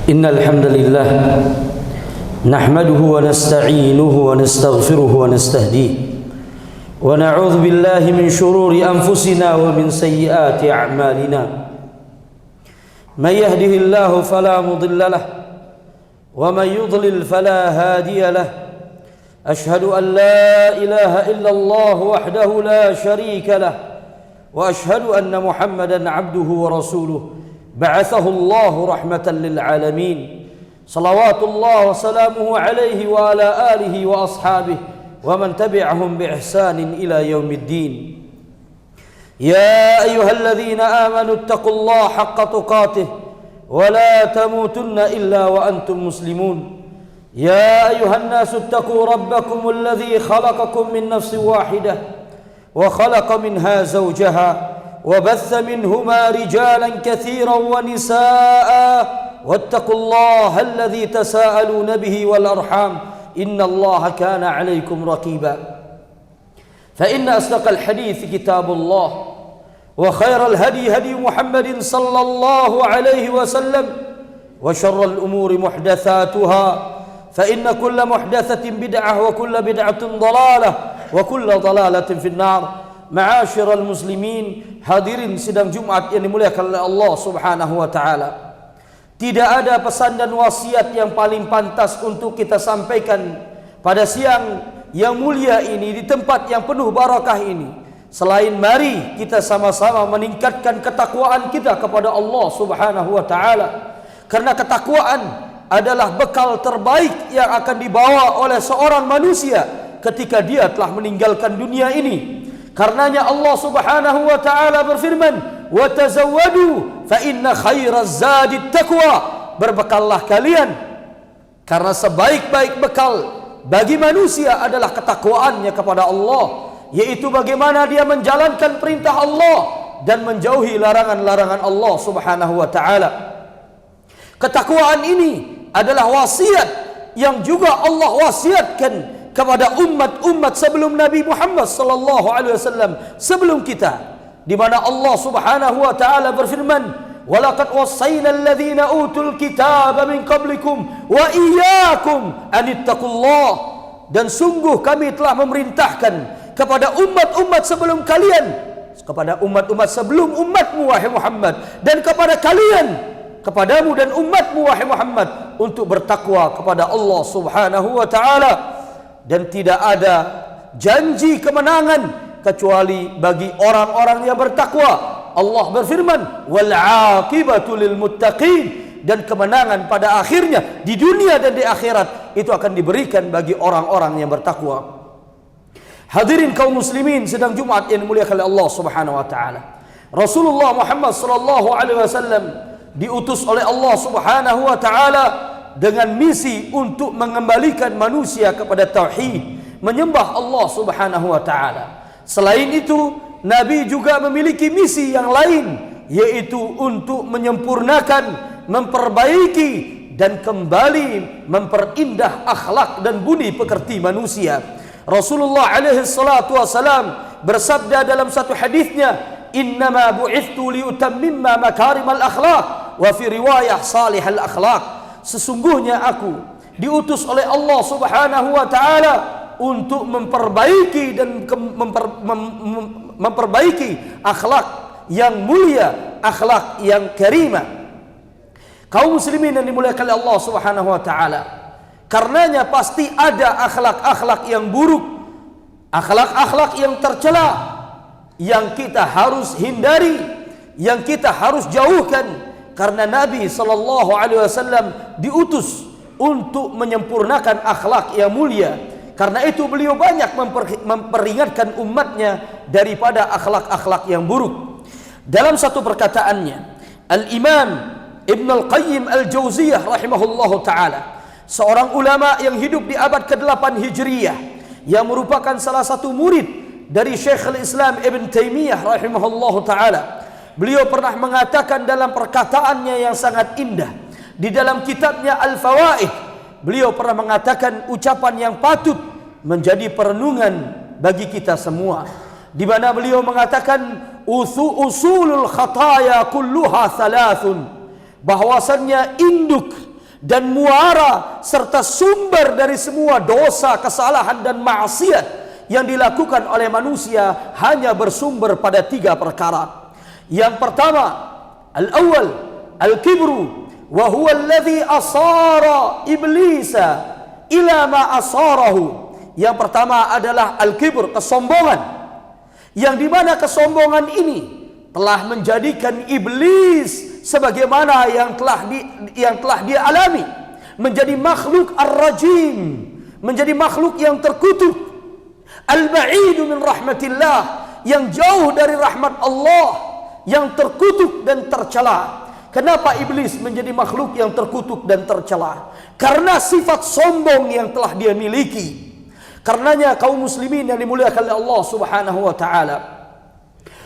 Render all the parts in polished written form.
إن الحمد لله نحمده ونستعينه ونستغفره ونستهديه ونعوذ بالله من شرور أنفسنا ومن سيئات أعمالنا. من يهده الله فلا مضل له ومن يضلل فلا هادي له. أشهد أن لا إله إلا الله وحده لا شريك له وأشهد أن محمدا عبده ورسوله بعثه الله رحمة للعالمين. صلوات الله وسلامه عليه وعلى آله وأصحابه ومن تبعهم بإحسان إلى يوم الدين. يا أيها الذين آمنوا اتقوا الله حق تقاته ولا تموتن إلا وأنتم مسلمون. يا أيها الناس اتقوا ربكم الذي خلقكم من نفس واحدة وخلق منها زوجها وبث منهما رجالا كثيرا ونساء واتقوا الله الذي تساءلون به والأرحام إن الله كان عليكم رقيبا. فإن أصدق الحديث كتاب الله وخير الهدي هدي محمد صلى الله عليه وسلم وشر الأمور محدثاتها فإن كل محدثة بدعة وكل بدعة ضلالة وكل ضلالة في النار. Ma'asyiral muslimin, hadirin sidang Jumat yang dimuliakan oleh Allah Subhanahu wa taala. Tidak ada pesan dan wasiat yang paling pantas untuk kita sampaikan pada siang yang mulia ini di tempat yang penuh barakah ini selain mari kita sama-sama meningkatkan ketakwaan kita kepada Allah Subhanahu wa taala. Karena ketakwaan adalah bekal terbaik yang akan dibawa oleh seorang manusia ketika dia telah meninggalkan dunia ini. Karenanya Allah Subhanahu wa taala berfirman, "Wa tazawwadu fa inna khairaz zadi taqwa." Berbekallah kalian karena sebaik-baik bekal bagi manusia adalah ketakwaannya kepada Allah, yaitu bagaimana dia menjalankan perintah Allah dan menjauhi larangan-larangan Allah Subhanahu wa taala. Ketakwaan ini adalah wasiat yang juga Allah wasiatkan kepada umat-umat sebelum Nabi Muhammad sallallahu alaihi wasallam, sebelum kita, di mana Allah Subhanahu wa taala berfirman, "Wa laqad wasaynal ladzina utul kitaba min qablikum wa iyyakum an ittaqullah." Dan sungguh kami telah memerintahkan kepada umat-umat sebelum kalian, kepada umat-umat sebelum umatmu wahai Muhammad, dan kepada kalian, kepadamu dan umatmu wahai Muhammad, untuk bertakwa kepada Allah Subhanahu wa taala. Dan tidak ada janji kemenangan kecuali bagi orang-orang yang bertakwa. Allah berfirman, "Wal 'aqibatu lil muttaqin." Dan kemenangan pada akhirnya di dunia dan di akhirat itu akan diberikan bagi orang-orang yang bertakwa. Hadirin kaum muslimin sedang Jumat yang dimuliakan oleh Allah Subhanahu wa taala. Rasulullah Muhammad sallallahu alaihi wasallam diutus oleh Allah Subhanahu wa taala dengan misi untuk mengembalikan manusia kepada tauhid, menyembah Allah Subhanahu wa taala. Selain itu, Nabi juga memiliki misi yang lain, yaitu untuk menyempurnakan, memperbaiki dan kembali memperindah akhlak dan budi pekerti manusia. Rasulullah alaihi salatu wasalam bersabda dalam satu hadisnya, "Innama bu'ithtu liutammima makarimal akhlaq," wa fi riwayah salihal akhlaq. Sesungguhnya aku diutus oleh Allah Subhanahu wa taala untuk memperbaiki dan memperbaiki akhlak yang mulia, akhlak yang karimah. Kaum muslimin yang dimuliakan oleh Allah Subhanahu wa taala, karenanya pasti ada akhlak-akhlak yang buruk, akhlak-akhlak yang tercela yang kita harus hindari, yang kita harus jauhkan. Karena Nabi sallallahu alaihi wasallam diutus untuk menyempurnakan akhlak yang mulia. Karena itu beliau banyak memperingatkan umatnya daripada akhlak-akhlak yang buruk. Dalam satu perkataannya, Al-Imam Ibn Al-Qayyim Al-Jauziyah rahimahullahu taala, seorang ulama yang hidup di abad ke-8 Hijriyah, yang merupakan salah satu murid dari Syekhul Islam Ibn Taimiyah rahimahullahu taala. Beliau pernah mengatakan dalam perkataannya yang sangat indah di dalam kitabnya Al-Fawaid, beliau pernah mengatakan ucapan yang patut menjadi perenungan bagi kita semua, di mana beliau mengatakan usulul khataya kulluha thalathun, bahwasannya induk dan muara serta sumber dari semua dosa, kesalahan dan maksiat yang dilakukan oleh manusia hanya bersumber pada 3 perkara. Yang pertama, al-awwal al-kibru wa huwa alladhi asara iblisa ila ma asarahu. Yang pertama adalah al-kibr, kesombongan, yang dimana kesombongan ini telah menjadikan iblis sebagaimana yang telah dia alami, menjadi makhluk ar-rajim, menjadi makhluk yang terkutuk, al-ba'idu min rahmatillah, yang jauh dari rahmat Allah, yang terkutuk dan tercela. Kenapa iblis menjadi makhluk yang terkutuk dan tercela? Karena sifat sombong yang telah dia miliki. Karenanya kaum muslimin yang dimuliakan oleh Allah Subhanahu wa taala,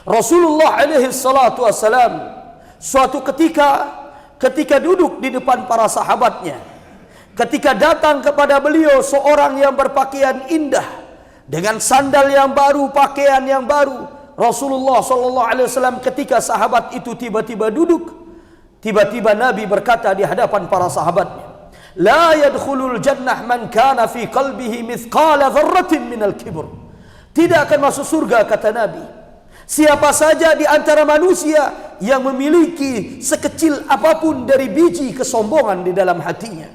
Rasulullah alaihi salatu wassalam suatu ketika duduk di depan para sahabatnya, ketika datang kepada beliau seorang yang berpakaian indah dengan sandal yang baru, pakaian yang baru, Rasulullah sallallahu alaihi wasallam ketika sahabat itu tiba-tiba duduk, tiba-tiba Nabi berkata di hadapan para sahabatnya, la yadkhulul jannah man kana fi qalbihi mithqala dzarratin minal kibr. Tidak akan masuk surga, kata Nabi, siapa saja di antara manusia yang memiliki sekecil apapun dari biji kesombongan di dalam hatinya.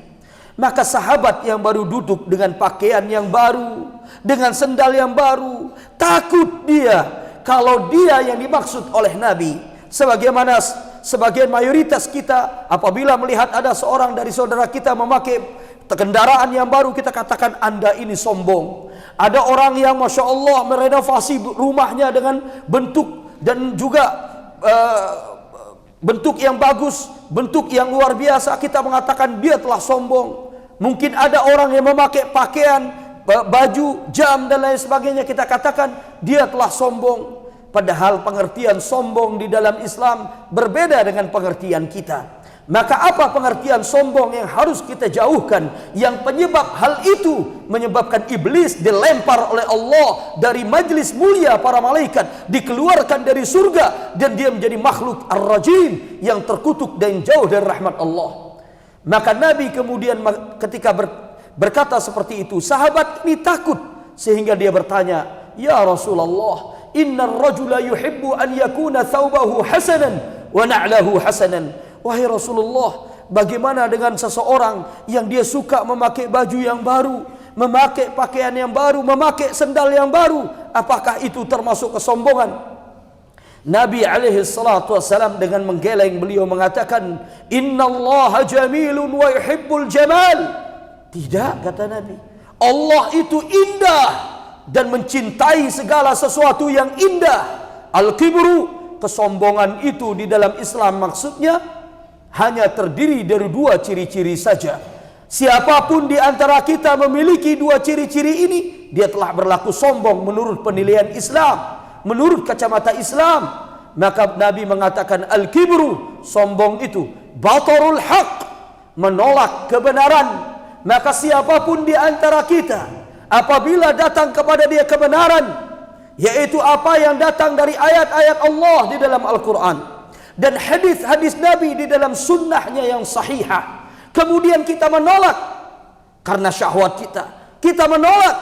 Maka sahabat yang baru duduk dengan pakaian yang baru, dengan sendal yang baru, takut dia kalau dia yang dimaksud oleh Nabi. Sebagaimana sebagian mayoritas kita apabila melihat ada seorang dari saudara kita memakai kendaraan yang baru, kita katakan Anda ini sombong. Ada orang yang Masya Allah merenovasi rumahnya dengan bentuk dan juga bentuk yang bagus, bentuk yang luar biasa, kita mengatakan dia telah sombong. Mungkin ada orang yang memakai pakaian, baju, jam dan lain sebagainya, kita katakan dia telah sombong. Padahal pengertian sombong di dalam Islam berbeda dengan pengertian kita. Maka apa pengertian sombong yang harus kita jauhkan, yang penyebab hal itu menyebabkan iblis dilempar oleh Allah dari majlis mulia para malaikat, dikeluarkan dari surga, dan dia menjadi makhluk ar-rajim yang terkutuk dan jauh dari rahmat Allah. Maka Nabi kemudian ketika berkata seperti itu, sahabat ini takut sehingga dia bertanya, ya Rasulullah, innar rajula yuhibbu an yakuna thawbahu hasanan wa na'lahu hasanan. Wahai Rasulullah, bagaimana dengan seseorang yang dia suka memakai baju yang baru, memakai pakaian yang baru, memakai sendal yang baru? Apakah itu termasuk kesombongan? Nabi alaihi salatu wassalam dengan menggeleng beliau mengatakan, innallaha jamilun wa yuhibbul jamal. Tidak, kata Nabi, Allah itu indah dan mencintai segala sesuatu yang indah. Al-kibru, kesombongan itu di dalam Islam maksudnya hanya terdiri dari 2 ciri-ciri saja. Siapapun di antara kita memiliki 2 ciri-ciri ini, dia telah berlaku sombong menurut penilaian Islam, menurut kacamata Islam. Maka Nabi mengatakan al-kibru, sombong itu batarul haq, menolak kebenaran. Maka siapapun di antara kita apabila datang kepada dia kebenaran, yaitu apa yang datang dari ayat-ayat Allah di dalam Al-Quran dan hadis-hadis Nabi di dalam sunnahnya yang sahihah, kemudian kita menolak karena syahwat kita menolak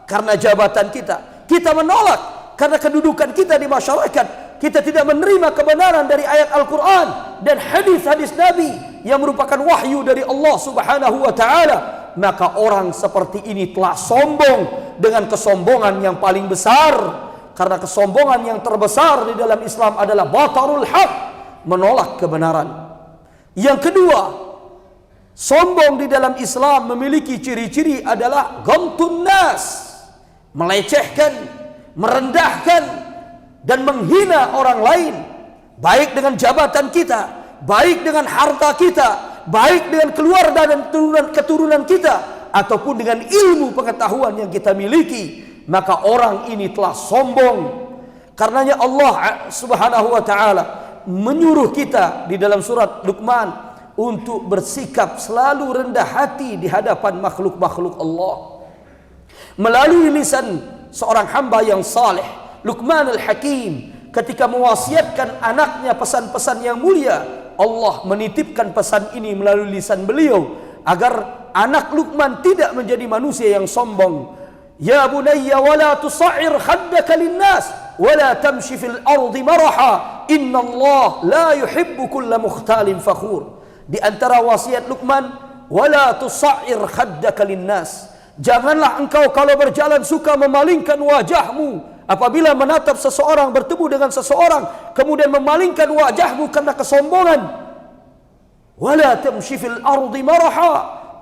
karena jabatan kita menolak karena kedudukan kita di masyarakat, kita tidak menerima kebenaran dari ayat Al-Quran dan hadis-hadis Nabi yang merupakan wahyu dari Allah Subhanahu wa ta'ala, maka orang seperti ini telah sombong dengan kesombongan yang paling besar. Karena kesombongan yang terbesar di dalam Islam adalah batarul haq, menolak kebenaran. Yang kedua, sombong di dalam Islam memiliki ciri-ciri adalah ghamtun nas, melecehkan, merendahkan dan menghina orang lain, baik dengan jabatan kita, baik dengan harta kita, baik dengan keluarga dan keturunan kita, ataupun dengan ilmu pengetahuan yang kita miliki. Maka orang ini telah sombong. Karenanya Allah Subhanahu wa ta'ala menyuruh kita di dalam surat Luqman untuk bersikap selalu rendah hati di hadapan makhluk-makhluk Allah. Melalui lisan seorang hamba yang saleh, Luqman al-Hakim, ketika mewasiatkan anaknya pesan-pesan yang mulia, Allah menitipkan pesan ini melalui lisan beliau agar anak Luqman tidak menjadi manusia yang sombong. Ya bunayya wala tusa'ir khaddaka linnas wala tamshi fil ardi maraha innallaha la yuhibbu kulla mukhtalin fakhur. Di antara wasiat Luqman, wala tusa'ir khaddaka linnas, janganlah engkau kalau berjalan suka memalingkan wajahmu apabila menatap seseorang, bertemu dengan seseorang, kemudian memalingkan wajahmu karena kesombongan. Wala tamshi fil ardi maraha,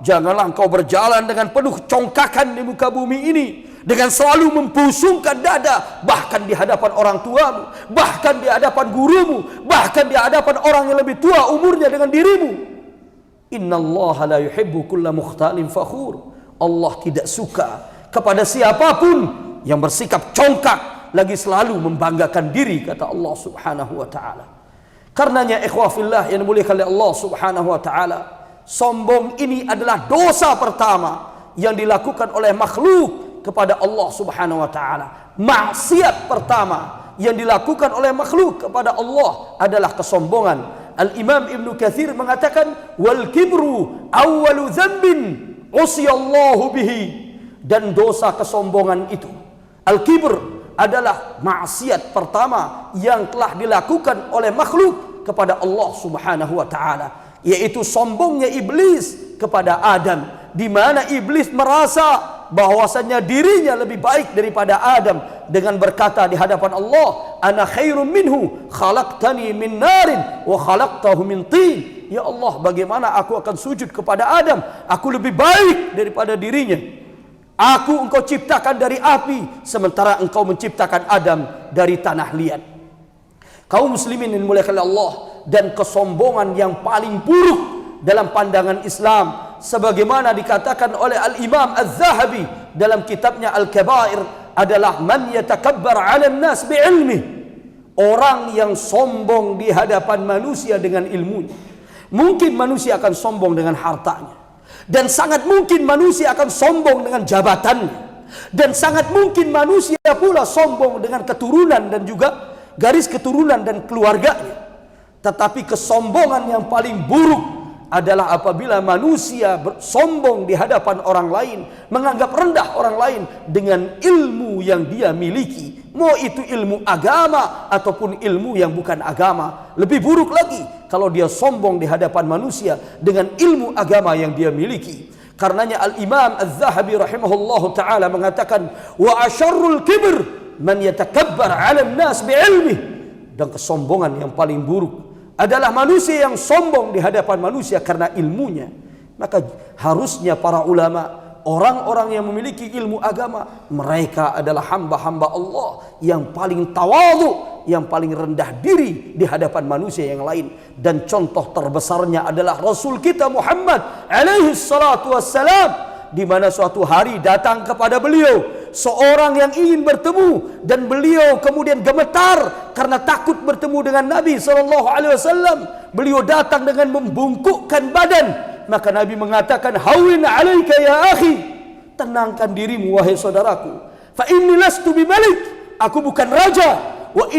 janganlah engkau berjalan dengan penuh congkakan di muka bumi ini, dengan selalu mempusungkan dada, bahkan di hadapan orang tuamu, bahkan di hadapan gurumu, bahkan di hadapan orang yang lebih tua umurnya dengan dirimu. Innallaha la yuhibbu kulla mukhtalin fakhur. Allah tidak suka kepada siapapun yang bersikap congkak lagi selalu membanggakan diri, kata Allah Subhanahu wa taala. Karenanya ikhwah fillah yang dimuliakan oleh Allah Subhanahu wa taala, sombong ini adalah dosa pertama yang dilakukan oleh makhluk kepada Allah Subhanahu wa taala. Maksiat pertama yang dilakukan oleh makhluk kepada Allah adalah kesombongan. Al-Imam Ibnu Katsir mengatakan, wal kibru awwalu dzambin usiyallahu bihi, dan dosa kesombongan itu, al-kibr, adalah maksiat pertama yang telah dilakukan oleh makhluk kepada Allah Subhanahu wa taala, yaitu sombongnya iblis kepada Adam, di mana iblis merasa bahwasannya dirinya lebih baik daripada Adam dengan berkata di hadapan Allah, ana khairum minhu khalaqtani min narin wa khalaqtahu min tin. Ya Allah, bagaimana aku akan sujud kepada Adam? Aku lebih baik daripada dirinya. Aku engkau ciptakan dari api, sementara engkau menciptakan Adam dari tanah liat. Kaum muslimin yang dimuliakan Allah, dan kesombongan yang paling buruk dalam pandangan Islam, sebagaimana dikatakan oleh Al-Imam Az-Zahabi dalam kitabnya Al-Kabair, adalah man yatakabbar 'ala an-nas bi'ilmih, orang yang sombong di hadapan manusia dengan ilmunya. Mungkin manusia akan sombong dengan hartanya, dan sangat mungkin manusia akan sombong dengan jabatannya, dan sangat mungkin manusia pula sombong dengan keturunan dan juga garis keturunan dan keluarganya. Tetapi kesombongan yang paling buruk adalah apabila manusia sombong di hadapan orang lain, menganggap rendah orang lain dengan ilmu yang dia miliki, mau itu ilmu agama ataupun ilmu yang bukan agama. Lebih buruk lagi kalau dia sombong di hadapan manusia dengan ilmu agama yang dia miliki. Karenanya Al-Imam Az-Zahabi rahimahullahu taala mengatakan, wa asyarrul kibr man yatakabbar 'ala an-nas bi'ilmih, dan kesombongan yang paling buruk adalah manusia yang sombong di hadapan manusia karena ilmunya. Maka harusnya para ulama, orang-orang yang memiliki ilmu agama, mereka adalah hamba-hamba Allah yang paling tawadhu, yang paling rendah diri di hadapan manusia yang lain. Dan contoh terbesarnya adalah Rasul kita Muhammad alaihi salatu wassalam, di mana suatu hari datang kepada beliau seorang yang ingin bertemu, dan beliau kemudian gemetar karena takut bertemu dengan Nabi SAW. Beliau datang dengan membungkukkan badan, maka Nabi mengatakan, hawin alaika ya akhi, tenangkan dirimu wahai saudaraku, fa inni lastu bimalik, aku bukan raja, wa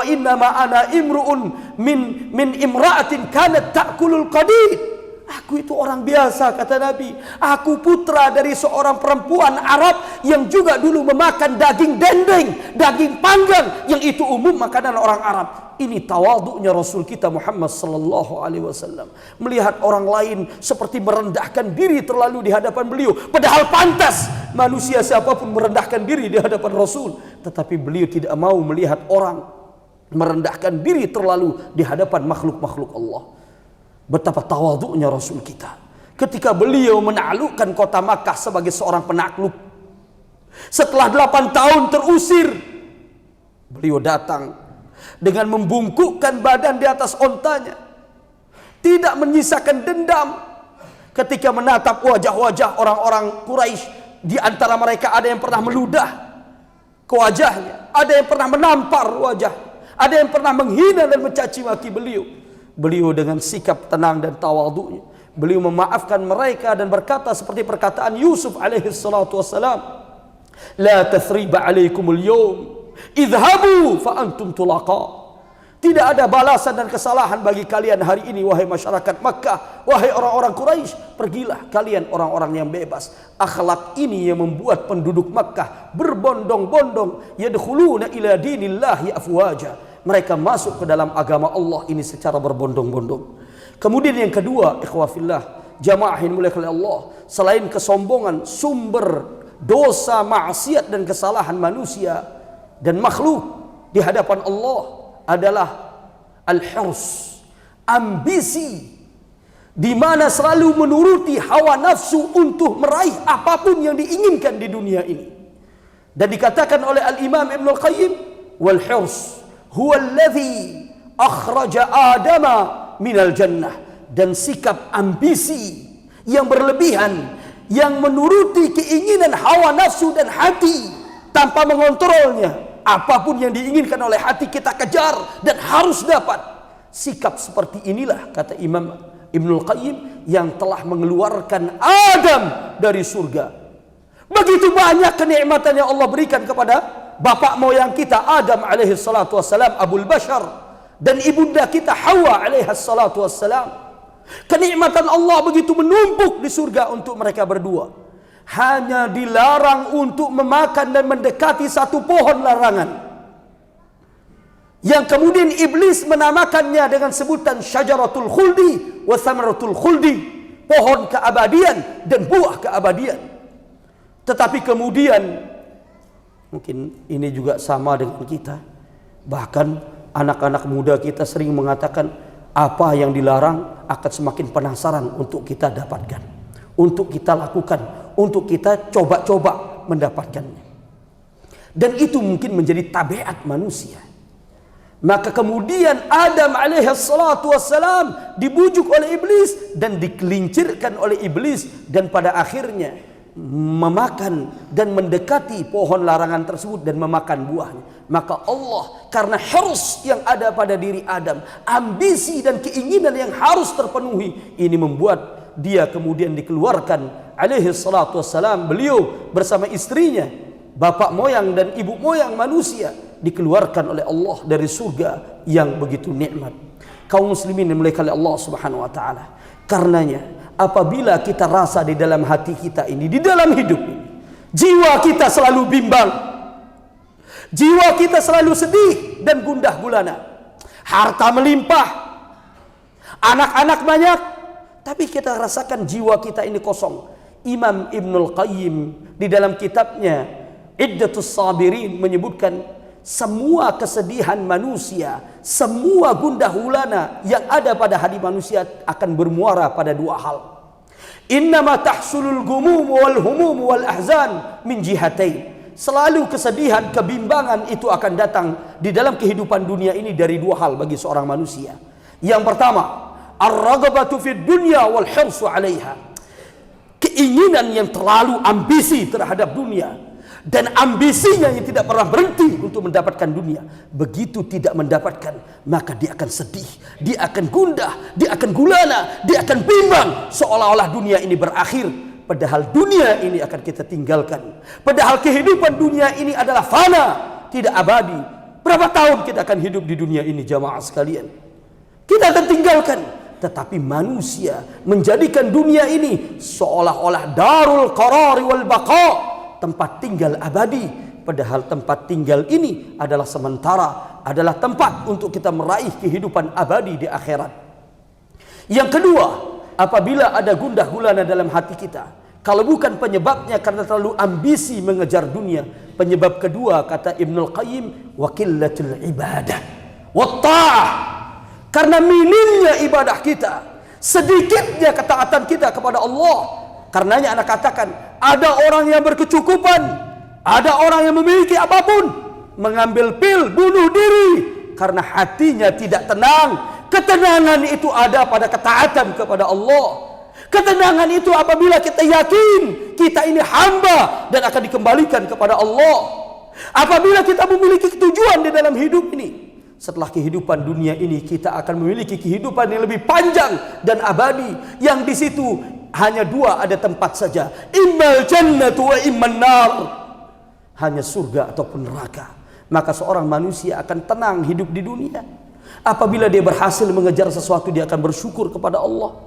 inna ma ana imru'un min imra'atin kanat ta'kulul qadid. Aku itu orang biasa, kata Nabi. Aku putra dari seorang perempuan Arab yang juga dulu memakan daging dendeng, daging panggang, yang itu umum makanan orang Arab. Ini tawadhu'nya Rasul kita Muhammad sallallahu alaihi wasallam. Melihat orang lain seperti merendahkan diri terlalu di hadapan beliau, padahal pantas manusia siapapun merendahkan diri di hadapan Rasul, tetapi beliau tidak mau melihat orang merendahkan diri terlalu di hadapan makhluk-makhluk Allah. Betapa tawadhu'nya Rasul kita ketika beliau menaklukkan kota Makkah sebagai seorang penakluk. Setelah 8 tahun terusir, beliau datang dengan membungkukkan badan di atas ontanya, tidak menyisakan dendam ketika menatap wajah-wajah orang-orang Quraisy. Di antara mereka ada yang pernah meludah ke wajahnya, ada yang pernah menampar wajah, ada yang pernah menghina dan mencaci maki beliau. Beliau dengan sikap tenang dan tawadhu'nya, beliau memaafkan mereka dan berkata seperti perkataan Yusuf alaihi salatu wassalam, la tathriba alaikumul yawm idhabu fa antum tulaqa. Tidak ada balasan dan kesalahan bagi kalian hari ini, wahai masyarakat Makkah, wahai orang-orang Quraisy. Pergilah kalian orang-orang yang bebas. Akhlak ini yang membuat penduduk Makkah berbondong-bondong, yadkhuluna ila dinillahi afwaja. Mereka masuk ke dalam agama Allah ini secara berbondong-bondong. Kemudian yang kedua, ikhwafillah, jamaah yang dimuliakan oleh Allah, selain kesombongan, sumber dosa, maksiat dan kesalahan manusia dan makhluk di hadapan Allah adalah al-hirs, ambisi, di mana selalu menuruti hawa nafsu untuk meraih apapun yang diinginkan di dunia ini. Dan dikatakan oleh al-Imam Ibn al-Qayyim, wal hirs huwa alladhi akhraja Adama minal jannah. Dan sikap ambisi yang berlebihan, yang menuruti keinginan hawa nafsu dan hati tanpa mengontrolnya. Apapun yang diinginkan oleh hati kita kejar dan harus dapat. Sikap seperti inilah, kata Imam Ibnul Qayyim, yang telah mengeluarkan Adam dari surga. Begitu banyak kenikmatan yang Allah berikan kepada bapak moyang kita Adam alaihi salatu wassalam, Abul Bashar, dan ibunda kita Hawa alaihi salatu wassalam. Kenikmatan Allah begitu menumpuk di surga untuk mereka berdua. Hanya dilarang untuk memakan dan mendekati satu pohon larangan, yang kemudian iblis menamakannya dengan sebutan syajaratul khuldi wa thamaratul khuldi, pohon keabadian dan buah keabadian. Tetapi kemudian, mungkin ini juga sama dengan kita, bahkan anak-anak muda kita sering mengatakan apa yang dilarang akan semakin penasaran untuk kita dapatkan, untuk kita lakukan, untuk kita coba-coba mendapatkannya. Dan itu mungkin menjadi tabiat manusia. Maka kemudian Adam alaihi salatu wassalam dibujuk oleh iblis dan dikelincirkan oleh iblis, dan pada akhirnya memakan dan mendekati pohon larangan tersebut dan memakan buahnya. Maka Allah, karena hirs yang ada pada diri Adam, ambisi dan keinginan yang harus terpenuhi, ini membuat dia kemudian dikeluarkan alaihi salatu wassalam, beliau bersama istrinya, bapak moyang dan ibu moyang manusia, dikeluarkan oleh Allah dari surga yang begitu nikmat. Kaum muslimin yang dimuliakan oleh Allah Subhanahu wa taala, karenanya apabila kita rasa di dalam hati kita ini, di dalam hidup ini, jiwa kita selalu bimbang, jiwa kita selalu sedih dan gundah gulana, harta melimpah, anak-anak banyak, tapi kita rasakan jiwa kita ini kosong. Imam Ibnul Qayyim di dalam kitabnya Iddatus Sabirin menyebutkan semua kesedihan manusia, semua gundah gulana yang ada pada hati manusia akan bermuara pada dua hal. Innama tahsulul gumum wal humum wal ahzan min jihatain. Selalu kesedihan, kebimbangan itu akan datang di dalam kehidupan dunia ini dari dua hal bagi seorang manusia. Yang pertama, ar-raghabatu fid dunya wal hirsu 'alaiha. Keinginan yang terlalu ambisi terhadap dunia, dan ambisinya yang tidak pernah berhenti untuk mendapatkan dunia. Begitu tidak mendapatkan, maka dia akan sedih, dia akan gundah, dia akan gulana, dia akan bimbang, seolah-olah dunia ini berakhir. Padahal dunia ini akan kita tinggalkan. Padahal kehidupan dunia ini adalah fana, tidak abadi. Berapa tahun kita akan hidup di dunia ini, jamaah sekalian? Kita akan tinggalkan. Tetapi manusia menjadikan dunia ini seolah-olah darul qarari wal baqa, tempat tinggal abadi. Padahal tempat tinggal ini adalah sementara, adalah tempat untuk kita meraih kehidupan abadi di akhirat. Yang kedua, apabila ada gundah gulana dalam hati kita, kalau bukan penyebabnya karena terlalu ambisi mengejar dunia, penyebab kedua, kata Ibnul Qayyim, wa qillatul ibadah wa ta'ah. Karena minimnya ibadah kita, sedikitnya ketaatan kita kepada Allah. Karenanya anak katakan, ada orang yang berkecukupan, ada orang yang memiliki apapun, mengambil pil bunuh diri karena hatinya tidak tenang. Ketenangan itu ada pada ketaatan kepada Allah. Ketenangan itu apabila kita yakin kita ini hamba dan akan dikembalikan kepada Allah. Apabila kita memiliki tujuan di dalam hidup ini, setelah kehidupan dunia ini kita akan memiliki kehidupan yang lebih panjang dan abadi, yang di situ hanya dua ada tempat saja, immal jannatu wa imman nar, hanya surga ataupun neraka. Maka seorang manusia akan tenang hidup di dunia. Apabila dia berhasil mengejar sesuatu, dia akan bersyukur kepada Allah.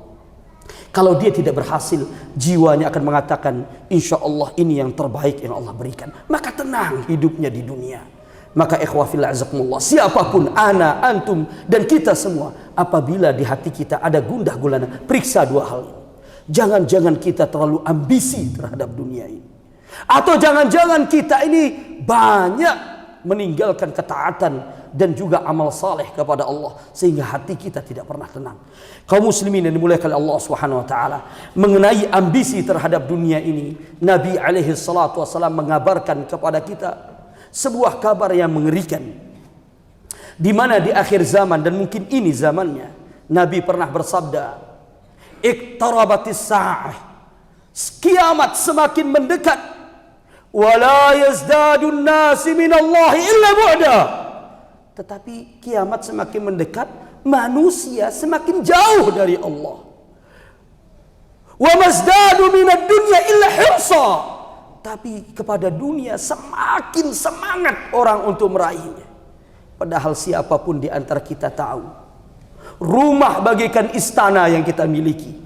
Kalau dia tidak berhasil, jiwanya akan mengatakan, insya Allah ini yang terbaik yang Allah berikan. Maka tenang hidupnya di dunia. Maka ikhwah fillah azakumullah, siapapun, ana, antum, dan kita semua, apabila di hati kita ada gundah gulana, periksa dua hal ini. Jangan-jangan kita terlalu ambisi terhadap dunia ini. Atau jangan-jangan kita ini banyak meninggalkan ketaatan dan juga amal saleh kepada Allah, sehingga hati kita tidak pernah tenang. Kaum muslimin yang dimuliakan Allah Subhanahu wa taala, mengenai ambisi terhadap dunia ini, Nabi alaihi salatu wasallam mengabarkan kepada kita sebuah kabar yang mengerikan, di mana di akhir zaman, dan mungkin ini zamannya, Nabi pernah bersabda, iqtarabatis sa'ah, kiamat semakin mendekat, wala yazdadun nasi minallahi illa bu'da. Tetapi kiamat semakin mendekat, manusia semakin jauh dari Allah. Wa mazdadu minad dunya illa hirsa. Tapi kepada dunia semakin semangat orang untuk meraihnya. Padahal siapapun di antara kita tahu, rumah bagaikan istana yang kita miliki,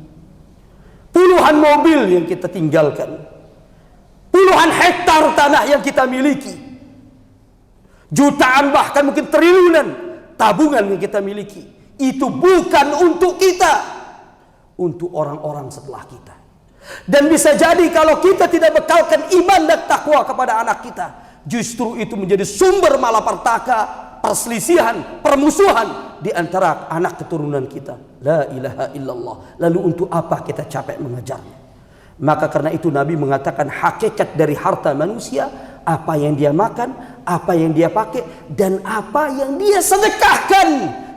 puluhan mobil yang kita tinggalkan, puluhan hektar tanah yang kita miliki, jutaan bahkan mungkin triliunan tabungan yang kita miliki, itu bukan untuk kita, untuk orang-orang setelah kita. Dan bisa jadi kalau kita tidak bekalkan iman dan takwa kepada anak kita, justru itu menjadi sumber malapetaka, perselisihan, permusuhan di antara anak keturunan kita. La ilaha illallah. Lalu untuk apa kita capek mengejarnya? Maka karena itu Nabi mengatakan hakikat dari harta manusia, apa yang dia makan, apa yang dia pakai, dan apa yang dia sedekahkan.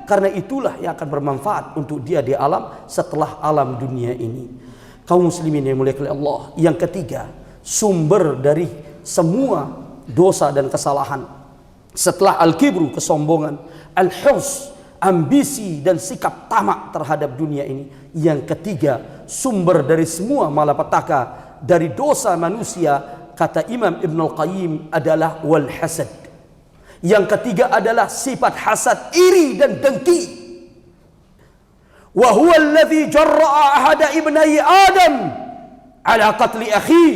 Karena itulah yang akan bermanfaat untuk dia di alam setelah alam dunia ini. Kaum muslimin yang mulia oleh Allah, yang ketiga, sumber dari semua dosa dan kesalahan setelah al-kibru, kesombongan, al-hirs, ambisi dan sikap tamak terhadap dunia ini. Yang ketiga, sumber dari semua malapetaka dari dosa manusia, kata Imam Ibn Al-Qayyim, adalah wal hasad. Yang ketiga adalah sifat hasad, iri dan dengki. Wa huwa alladhi jarra'a ahada ibnai Adam ala qatli akhi.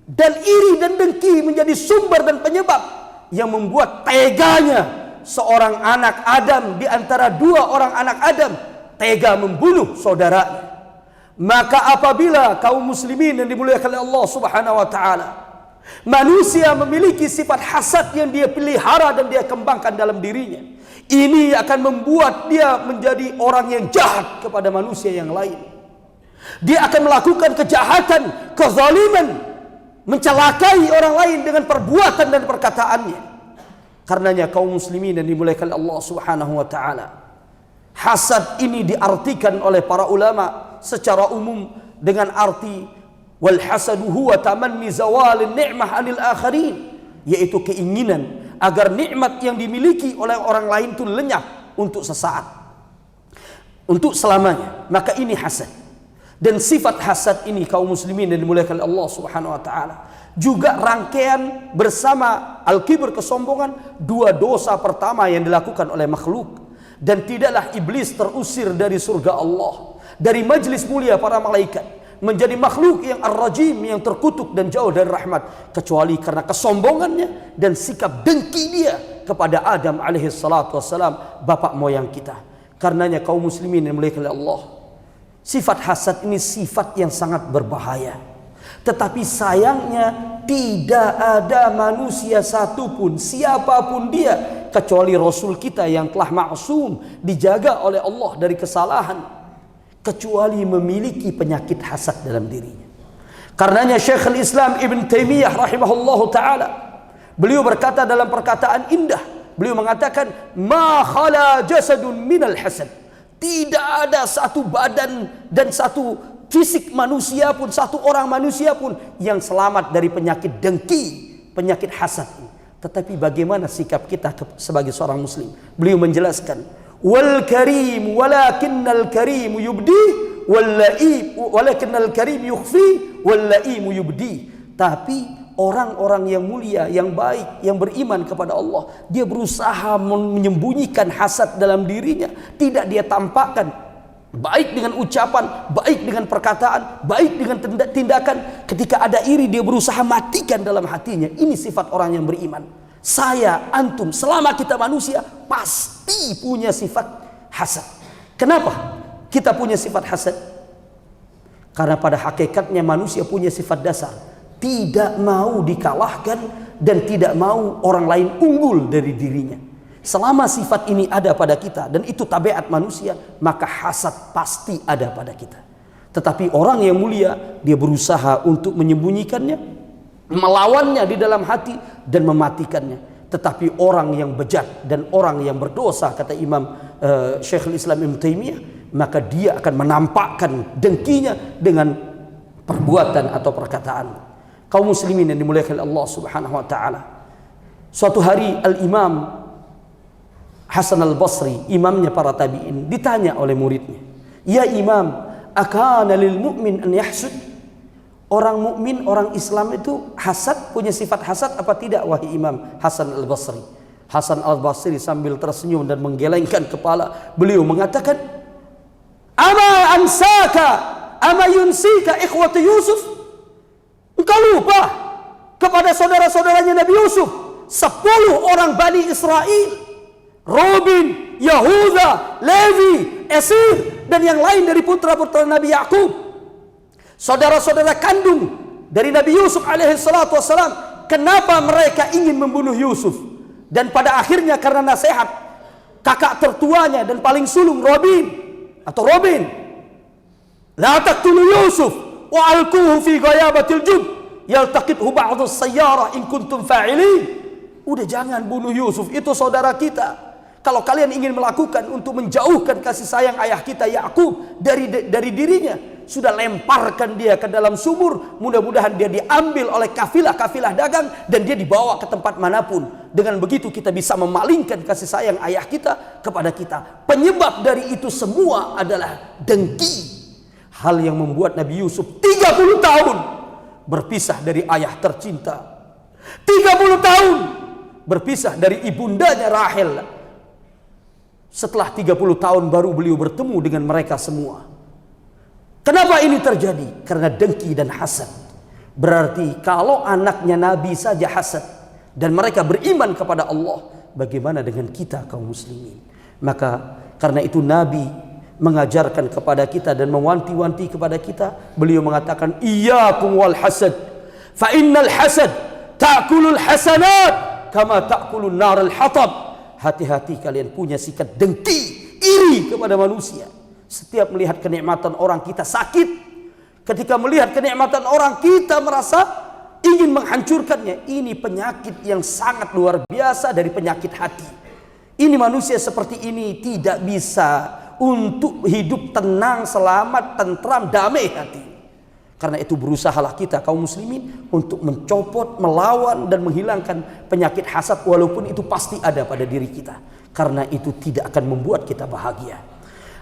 Dan iri dan dengki menjadi sumber dan penyebab yang membuat teganya seorang anak Adam di antara dua orang anak Adam tega membunuh saudaranya. Maka apabila kaum muslimin yang dimuliakan oleh Allah Subhanahu wa taala, manusia memiliki sifat hasad yang dia pelihara dan dia kembangkan dalam dirinya, ini akan membuat dia menjadi orang yang jahat kepada manusia yang lain. Dia akan melakukan kejahatan, kezaliman, mencelakai orang lain dengan perbuatan dan perkataannya. Karenanya kaum muslimin yang dimuliakan Allah Subhanahu wa taala, hasad ini diartikan oleh para ulama secara umum dengan arti wal hasadu huwa tamanni zawalin ni'mah anil akharin, yaitu keinginan agar nikmat yang dimiliki oleh orang lain itu lenyap untuk sesaat, untuk selamanya. Maka ini hasad. Dan sifat hasad ini kaum muslimin yang dimuliakan Allah Subhanahu wa taala juga rangkaian bersama al-kibr, kesombongan, dua dosa pertama yang dilakukan oleh makhluk. Dan tidaklah iblis terusir dari surga Allah, dari majlis mulia para malaikat, menjadi makhluk yang ar-rajim, yang terkutuk dan jauh dari rahmat, kecuali karena kesombongannya dan sikap dengki dia kepada Adam alaihi salatu wassalam, bapak moyang kita. Karenanya kaum muslimin yang mulia oleh Allah, sifat hasad ini sifat yang sangat berbahaya. Tetapi sayangnya tidak ada manusia satupun, siapapun dia, kecuali Rasul kita yang telah maksum, dijaga oleh Allah dari kesalahan, kecuali memiliki penyakit hasad dalam dirinya. Karenanya Syekhul Islam Ibn Taimiyah rahimahullahu taala, beliau berkata dalam perkataan indah, beliau mengatakan, ma khala jasadun minal hasad. Tidak ada satu badan dan satu fisik manusia pun, satu orang manusia pun yang selamat dari penyakit dengki, penyakit hasad ini. Tetapi bagaimana sikap kita sebagai seorang muslim? Beliau menjelaskan, wal karim walakinnal karim yubdi wal laim walakinnal karim yukhfi wal laim yubdi. Tapi orang-orang yang mulia, yang baik, yang beriman kepada Allah, dia berusaha menyembunyikan hasad dalam dirinya, tidak dia tampakkan, baik dengan ucapan, baik dengan perkataan, baik dengan tindakan. Ketika ada iri, dia berusaha matikan dalam hatinya. Ini sifat orang yang beriman. Saya, antum, selama kita manusia pasti punya sifat hasad. Kenapa kita punya sifat hasad? Karena pada hakikatnya manusia punya sifat dasar, tidak mau dikalahkan dan tidak mau orang lain unggul dari dirinya. Selama sifat ini ada pada kita dan itu tabiat manusia, maka hasad pasti ada pada kita. Tetapi orang yang mulia, dia berusaha untuk menyembunyikannya, melawannya di dalam hati dan mematikannya. Tetapi orang yang bejat dan orang yang berdosa, kata Imam Syekhul Islam Ibn Taimiyah, maka dia akan menampakkan dengkinya dengan perbuatan atau perkataan. Kaum muslimin yang dimuliakan Allah Subhanahu wa taala. Suatu hari Al-Imam Hasan Al-Basri, imamnya para tabi'in, ditanya oleh muridnya, "Ya Imam, akana lil mu'min an yahsud?" Orang mukmin, orang Islam itu hasad, punya sifat hasad apa tidak, wahai Imam Hasan Al-Basri? Hasan Al-Basri sambil tersenyum dan menggelengkan kepala, beliau mengatakan, "Ama ansaka, ama yunsika ikhwati Yusuf?" Engkau lupa kepada saudara-saudaranya Nabi Yusuf, 10 orang Bani Israel, Robin, Yahuda, Levi, Esir, dan yang lain dari putra-putra Nabi Yakub, saudara-saudara kandung dari Nabi Yusuf alaihi salatu wassalam. Kenapa mereka ingin membunuh Yusuf? Dan pada akhirnya karena nasihat kakak tertuanya dan paling sulung Robin, "La taqtulu Yusuf wa alquhu fi ghayabatil jub yaltaqithu ba'dhu as-sayyarah in kuntum fa'ilin." Udah, jangan bunuh Yusuf, itu saudara kita. Kalau kalian ingin melakukan untuk menjauhkan kasih sayang ayah kita Yakub dari dirinya, sudah lemparkan dia ke dalam sumur. Mudah-mudahan dia diambil oleh kafilah-kafilah dagang dan dia dibawa ke tempat manapun. Dengan begitu kita bisa memalingkan kasih sayang ayah kita kepada kita. Penyebab dari itu semua adalah dengki. Hal yang membuat Nabi Yusuf 30 tahun berpisah dari ayah tercinta. 30 tahun berpisah dari ibundanya Rahel. Setelah 30 tahun baru beliau bertemu dengan mereka semua. Kenapa ini terjadi? Karena dengki dan hasad. Berarti kalau anaknya Nabi saja hasad dan mereka beriman kepada Allah, bagaimana dengan kita kaum muslimin? Maka karena itu Nabi mengajarkan kepada kita dan mewanti-wanti kepada kita. Beliau mengatakan, "Iyyakum wal hasad, fa innal hasad ta'kulul hasanat kama ta'kulun narul hatab." Hati-hati kalian punya sikap dengki, iri kepada manusia. Setiap melihat kenikmatan orang kita sakit. Ketika melihat kenikmatan orang kita merasa ingin menghancurkannya. Ini penyakit yang sangat luar biasa dari penyakit hati. Ini manusia seperti ini tidak bisa untuk hidup tenang, selamat, tentram, damai hati. Karena itu berusahalah kita kaum muslimin untuk mencopot, melawan dan menghilangkan penyakit hasad, walaupun itu pasti ada pada diri kita. Karena itu tidak akan membuat kita bahagia.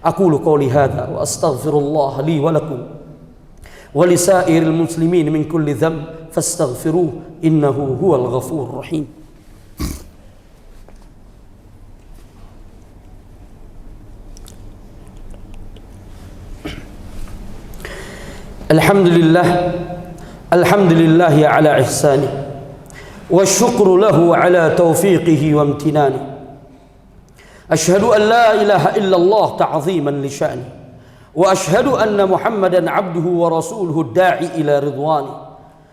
Aqulu qouli hadza wa astaghfirullah li wa lakum wa lisairil muslimin min kulli dhanb fastaghfiruh innahu huwal ghafurur rahim. Alhamdulillah ala ihsani wa syukru lahu ala taufiqihi wa amtinani. Ashhadu an la ilaha illallah ta'ziman li sya'ni wa ashhadu anna Muhammadan abduhu wa rasuluhu da'i ila ridwani.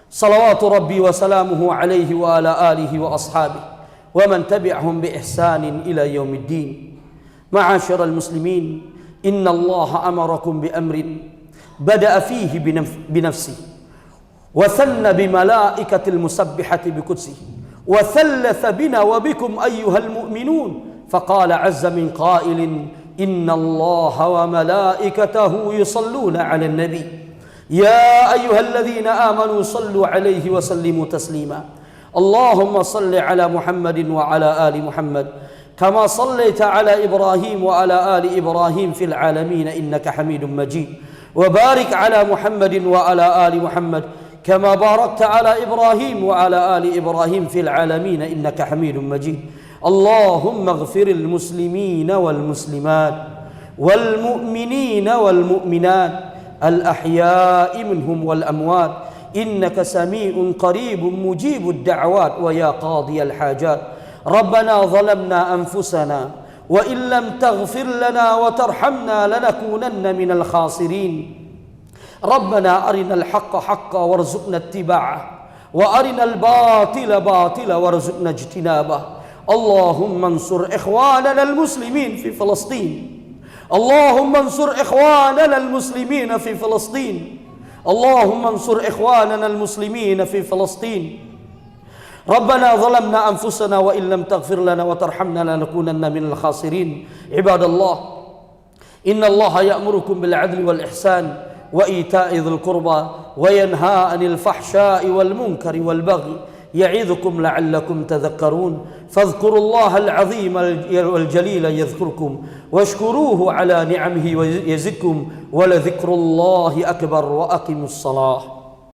Salawatu rabbi wa salamuhu alaihi wa ala alihi wa ashabihi wa man tabi'ahum bi ihsanin ila yaumiddin. Ma'asyiral muslimin, inna Allah amarakum bi amrin بدأ فيه بنفسه وثنى بملائكة المسبحة بقدسه وثلث بنا وبكم أيها المؤمنون فقال عز من قائل إن الله وملائكته يصلون على النبي يا أيها الذين آمنوا صلوا عليه وسلموا تسليما اللهم صل على محمد وعلى آل محمد كما صليت على إبراهيم وعلى آل إبراهيم في العالمين إنك حميد مجيد وبارك على محمد وعلى آل محمد كما باركت على إبراهيم وعلى آل إبراهيم في العالمين إنك حميد مجيد. اللهم اغفر المسلمين والمسلمات والمؤمنين والمؤمنات الأحياء منهم والأموات إنك سميع قريب مجيب الدعوات ويا قاضي الحاجات. ربنا ظلمنا أنفسنا وإن لم تغفر لنا وترحمنا لنكونن من الخاسرين. ربنا أرنا الحق حقا وارزقنا اتباعه وأرنا الباطل باطلا وارزقنا اجتنابه. اللهم انصر إخواننا المسلمين في فلسطين. اللهم انصر إخواننا المسلمين في فلسطين. اللهم انصر إخواننا المسلمين في فلسطين. ربنا ظلمنا أنفسنا وإن لم تغفر لنا وترحمنا لنكونن من الخاسرين. عباد الله، إن الله يأمركم بالعدل والإحسان وإيتاء ذي القربى وينهى عن الفحشاء والمنكر والبغي يعظكم لعلكم تذكرون. فاذكروا الله العظيم والجليل يذكركم واشكروه على نعمه يزدكم ولذكر الله أكبر وأقيموا الصلاة.